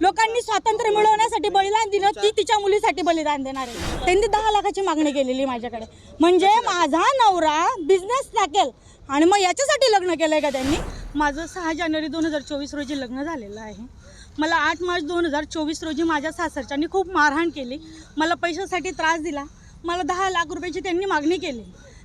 लोकांनी स्वातंत्र्य मिळवण्यासाठी बलिदान दिलं, ती तिच्या मुलीसाठी बलिदान देणार आहे। त्यांनी 10 लाखाची मागणी केलेली माझ्याकडे, म्हणजे माझा नवरा बिझनेस टाकेल आणि मग याच्यासाठी लग्न केलंय का त्यांनी? माझं 6 जानेवारी 2024 रोजी लग्न झालेलं आहे। मला 8 मार्च 2024 रोजी माझ्या सासरच्यांनी खूप मारहाण केली, मला पैशासाठी त्रास दिला, मला 10 लाख रुपयाची त्यांनी मागणी केली,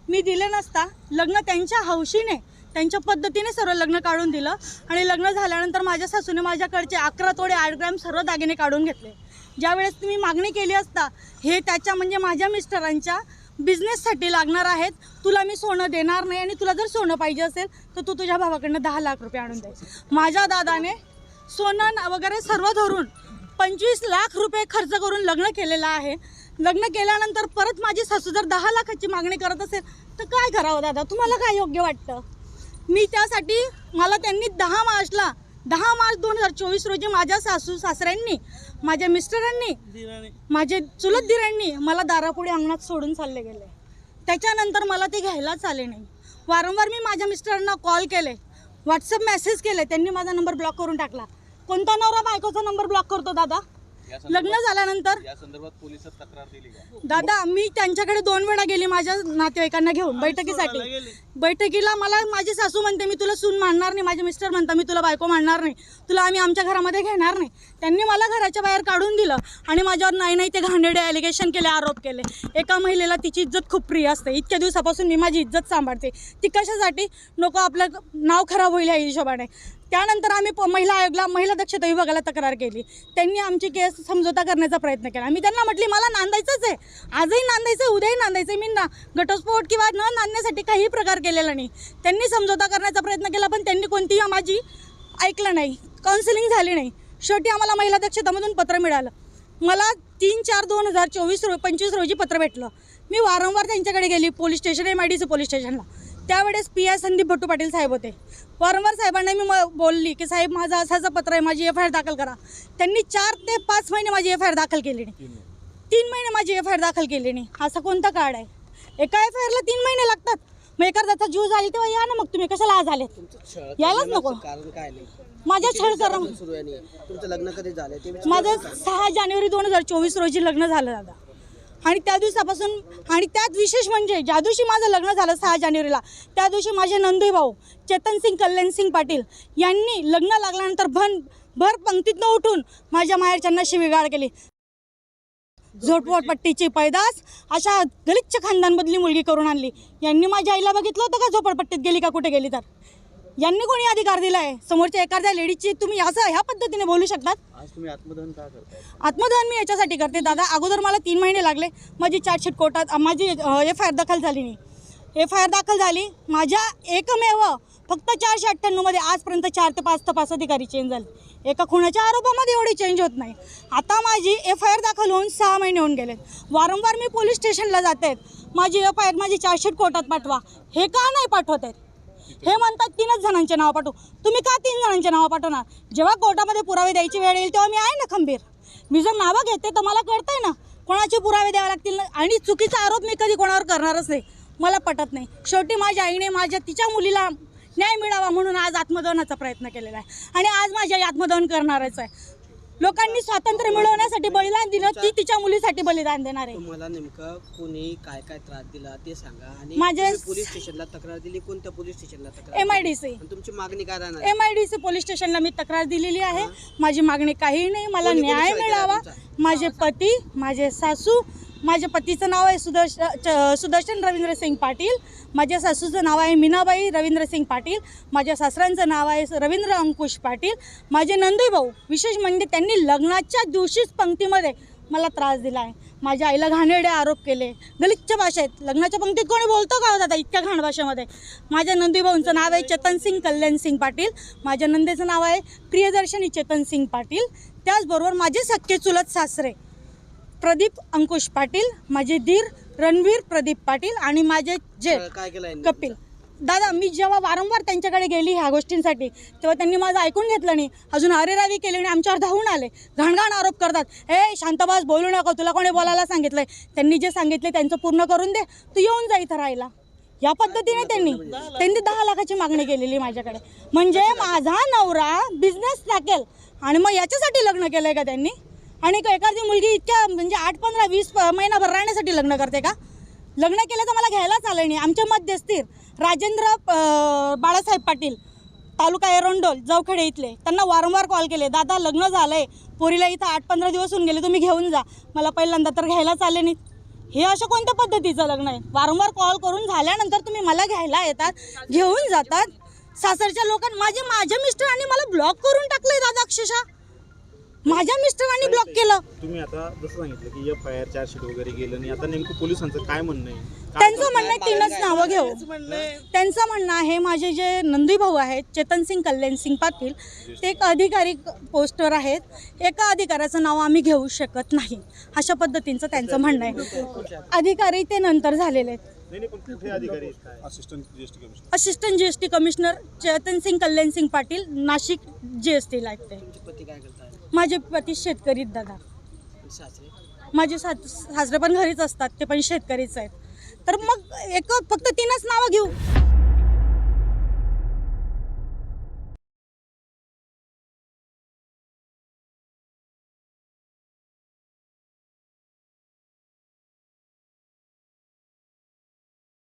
मी दिले नसता लग्न त्यांच्या हौशीने त्यांच्या पद्धतीने सर्व लग्न काढून दिलं आणि लग्न झाल्यानंतर माझ्या सासूने माझ्याकडचे 11 तोळे 8 ग्रॅम सर्व दागिने काढून घेतले। ज्यावेळेस तुम्ही मागणी केली असता हे त्याच्या म्हणजे माझ्या मिस्टरांच्या बिझनेससाठी लागणार आहेत, तुला मी सोनं देणार नाही आणि तुला जर सोनं पाहिजे असेल तर तू तुझ्या भावाकडनं 10 लाख रुपये आणून दे। माझ्या दादाने सोनं वगैरे सर्व धरून 25 लाख रुपये खर्च करून लग्न केलेलं आहे। लग्न केल्यानंतर परत माझी सासू जर 10 लाखाची मागणी करत असेल तर काय करावं दादा, तुम्हाला काय योग्य वाटतं? मी त्यासाठी मला त्यांनी 10 मार्च 2024 रोजी माझ्या सासू सासऱ्यांनी, माझ्या मिस्टरांनी, माझे चुलत दिरांनी मला दारापुढे अंगणात सोडून चालले गेले। त्याच्यानंतर मला ते घ्यायलाच आले नाही। वारंवार मी माझ्या मिस्टरांना कॉल केले, व्हॉट्सअप मेसेज केले, त्यांनी माझा नंबर ब्लॉक करून टाकला। कोणता नवरा बायकोचा नंबर ब्लॉक करतो दादा? लग्न झाल्यानंतर या संदर्भात पोलिसात तक्रार दिली का? दादा मी त्यांच्याकडे 2 वेळा गेली माझ्या नातेवाईकांना घेऊन बैठकीसाठी। बैठकीला मला माझी सासू म्हणते मी तुला सून मानणार नाही, माझे मिस्टर म्हणतात मी तुला बायको मानणार नाही, तुला आम्ही आमच्या घरामध्ये घेणार नाही। त्यांनी मला घराच्या बाहेर काढून दिलं आणि माझ्यावर नाही ते घाणेरडे ॲलिगेशन केले, आरोप केले। एका महिलेला तिची इज्जत खूप प्रिय असते, इतक्या दिवसापासून मी माझी इज्जत सांभाळते, ती कशासाठी? नको आपलं नाव खराब होईल या हिशोबाने। त्यानंतर आम्ही महिला आयोगाला, महिला दक्षता विभागाला तक्रार केली, त्यांनी आमची केस समझोता करण्याचा प्रयत्न केला। मी त्यांना म्हटली मला नांदायचंच आहे, आजही नांदायचं आहे, उद्याही नांदायचं आहे, मी घटस्फोट किंवा न नांदण्यासाठी काही प्रकार केलेला नाही। त्यांनी समझोता करण्याचा प्रयत्न केला पण त्यांनी कोणतीही माझी ऐकलं नाही, काउन्सिलिंग झाली नाही। शेवटी आम्हाला महिला दक्षतामधून पत्र मिळालं, मला 3/4/2025 रोजी पत्र भेटलं। मी वारंवार त्यांच्याकडे गेली, पोलीस स्टेशन MIDC पोलीस स्टेशनला। त्यावेळेस PI संदीप भट्टू पाटील साहेब होते। वारंवार साहेबांना मी बोलली की साहेब माझं असं पत्र आहे, माझी FIR दाखल करा। त्यांनी 4 ते 5 महिने माझी FIR दाखल केली नाही, 3 महिने माझी FIR दाखल केली नाही। असा कोणता कार्ड आहे? एका FIRला 3 महिने लागतात, मग एखाद्याचा जीव झाली तेव्हा या ना, मग तुम्ही कशाला आज आले? यायलाच नको। कारण काय नाही माझ्या छळ करा। सुरू आहे नाही, तुमचं लग्न कधी झालं ते? माझं 6 जानेवारी 2024 रोजी लग्न झालं दादा, आणि त्या दिवसापासून आणि त्यात विशेष म्हणजे ज्या दिवशी माझं लग्न झालं 6 जानेवारीला, त्या दिवशी माझे नंदू भाऊ चेतन सिंग कल्याण सिंग पाटील यांनी लग्न लागल्यानंतर भर पंक्तीतनं उठून माझ्या माहेरच्यांना शिवीगाळ केली। झोपडपट्टीची पैदास अशा गलिच्छ खानदानमधली मुलगी करून आणली। यांनी माझ्या आईला बघितलं होतं का झोपडपट्टीत गेली का कुठे गेली? तर यांनी कोणी अधिकार दिला आहे समोरच्या एखाद्या लेडीजची तुम्ही असं ह्या पद्धतीने बोलू शकतात? आज तुम्ही आत्मदहन का करताय? आत्मदहन मी याच्यासाठी करते दादा, अगोदर मला 3 महिने लागले, माझी चार्जशीट कोर्टात, माझी FIR दाखल झाली नाही। FIR दाखल झाली, माझ्या एकमेव फक्त 498 मध्ये आजपर्यंत 4 ते 5 तपास अधिकारी चेंज झाले। एका खुनाच्या आरोपामध्ये एवढी चेंज होत नाही। आता माझी FIR दाखल होऊन 6 महिने होऊन गेलेत, वारंवार मी पोलीस स्टेशनला जाते, माझी FIR माझी चार्जशीट कोर्टात पाठवा, हे का नाही पाठवत आहेत? हे म्हणतात 3च जणांचे नाव पाठवू, तुम्ही का 3 जणांचे नाव पाठवणार? जेव्हा कोर्टामध्ये पुरावे द्यायची वेळ येईल तेव्हा मी आहे ना खंबीर। मी जर नावं घेते तर मला कळतंय ना कोणाचे पुरावे द्यावे लागतील, आणि चुकीचा आरोप मी कधी कोणावर करणारच नाही, मला पटत नाही। शेवटी माझ्या आईने तिच्या मुलीला न्याय मिळावा म्हणून आज आत्मदहनाचा प्रयत्न केलेला आहे आणि आज माझी आई आत्मदहन करणारच आहे। लोकांनी स्वातंत्र्य मिळवण्यासाठी बलिदान दिलं, ती तिच्या मुलीसाठी बलिदान देणार आहे। तुम्हाला नेमकं कोणी काय काय त्रास दिला ते सांगा, आणि माझे पोलीस स्टेशनला तक्रार दिली, कोणत्या पोलीस स्टेशनला तक्रार? MIDC आणि तुमची मागणी काय राहणार? MIDC पोलीस स्टेशनला मी तक्रार दिलेली आहे। माझी मागणी काही नाही, मला न्याय मिळावा। माझे पती, माझे सासू, माझ्या पतीचं नाव आहे सुदर्शन रवींद्र सिंग पाटील, माझ्या सासूचं नाव आहे मीनाबाई रवींद्र सिंग पाटील, माझ्या सासऱ्यांचं नाव आहे रवींद्र अंकुश पाटील, माझे नंदू भाऊ विशेष म्हणजे त्यांनी लग्नाच्या दिवशीच पंक्तीमध्ये मला त्रास दिला आहे। माझ्या आईला घाणेरडे आरोप केले, गलिच्छ भाषेत। लग्नाच्या पंक्तीत कोणी बोलतो का दादा इतक्या घाण भाषेमध्ये? माझ्या नंदू भाऊंचं नाव आहे चेतन सिंग कल्याण सिंग पाटील, माझ्या नंदेचं नाव आहे प्रियदर्शनी चेतन सिंग पाटील, त्याचबरोबर माझे सख्खे चुलत सासरे प्रदीप अंकुश पाटील, माझे धीर रणवीर प्रदीप पाटील आणि माझे जे काय केलं कपिल। दादा मी जेव्हा वारंवार त्यांच्याकडे गेली ह्या गोष्टींसाठी तेव्हा त्यांनी माझं ऐकून घेतलं नाही, अजून अरेरावी केली आणि आमच्यावर धावून आले, घाणघाण आरोप करतात। हे शांतबाज बोलू नको, तुला कोणी बोलायला सांगितलंय? त्यांनी जे सांगितले त्यांचं पूर्ण करून दे, तू येऊन जा इथं राहायला। या पद्धतीने त्यांनी 10 लाखाची मागणी केलेली माझ्याकडे, म्हणजे माझा नवरा बिझनेस टाकेल आणि मग याच्यासाठी लग्न केलं आहे का त्यांनी? आणि एखादी मुलगी इतक्या म्हणजे 8, 15, 20 महिनाभर राहण्यासाठी लग्न करते का? लग्न केलं तर मला घ्यायलाच आलं नाही. आमचे मध्यस्थीर राजेंद्र बाळासाहेब पाटील, तालुका एरोंडोल, जवखेडे इथले, त्यांना वारंवार कॉल केले, दादा लग्न झालं आहे, पोरीला इथं 8-15 दिवस होऊन गेले, तुम्ही घेऊन जा. मला पहिल्यांदा तर घ्यायलाच आले नाहीत. हे अशा कोणत्या पद्धतीचं लग्न आहे? वारंवार कॉल करून झाल्यानंतर तुम्ही मला घ्यायला येतात, घेऊन जातात. सासरच्या लोकांना माझ्या मिस्टरांनी मला ब्लॉक करून टाकलंय दादा, अक्षरशः माझ्या मिस्टरांनी ब्लॉक केलं. तुम्ही आता जसं सांगितलं की FIR चार्जशीट वगैरे गेलं नाही, आता नेमकं पोलिसांचं काय म्हणणं आहे? त्यांचं म्हणणं आहे 3च नावं घेऊ. त्यांचं म्हणणं आहे माझे जे नंदी भाऊ आहेत चेतन सिंग, कल्याण सिंग पाटील, ते एक अधिकारी पोस्टवर आहेत, एका अधिकाऱ्याचं नाव आम्ही घेऊ शकत नाही, अशा पद्धतीचं त्यांचं म्हणणं आहे. अधिकारी ते नंतर झालेले आहेत. नाही पण कुठे अधिकारी आहेत काय? Assistant GST commissioner Chetan Singh, Kalyan Singh Patil, Nashik GST ला आहेत ते. तुमचे पती काय करतात? माझे पती शेतकरीत दादा. सासरे? माझे सासरे पण घरीच असतात, ते पण शेतकरीच आहेत. तर मग फक्त 3च नावं घेऊ.